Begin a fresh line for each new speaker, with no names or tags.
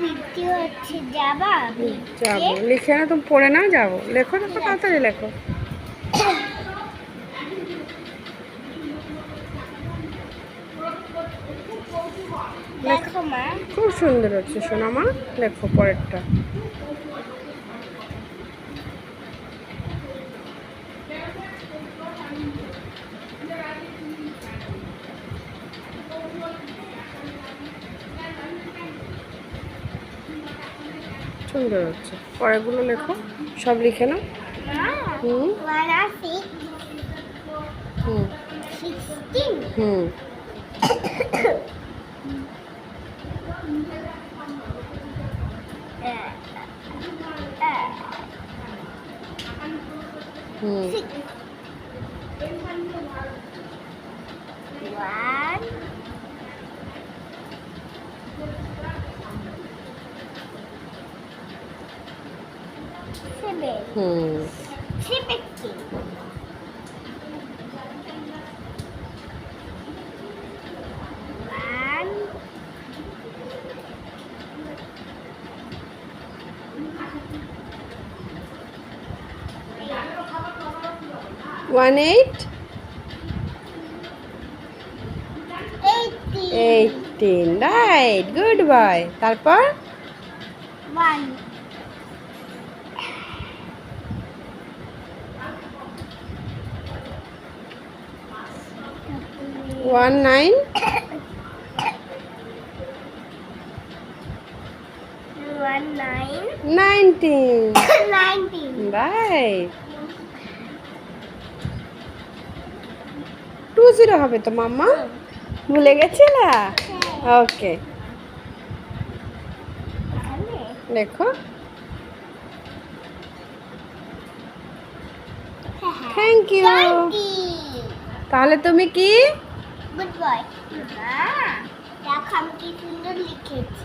বৃষ্টি হচ্ছে, যাবা?
যাবো, লিখে না তুমি পড়ে নাও, যাবো। লেখো লেখো, তাড়াতাড়ি লেখো।
দেখো মা,
খুব সুন্দর হচ্ছে সোনা মা, লেখো পরেরটা। সুন্দর হচ্ছে, পরেরগুলো লেখো, সব লিখে নাও। হুম হুম
16
হুম হুম
6 1 7
হুম
17 1
18
18
18 রাইট, গুড বয়। তারপর
1
19 19
19
রাইট, 20 হবে তো মাম্মা, ভুলে গেছিলা? ওকে, লেখো। Thank you. তাহলে তুমি কি?
Good boy. দেখো আমি কি সুন্দর লিখেছি।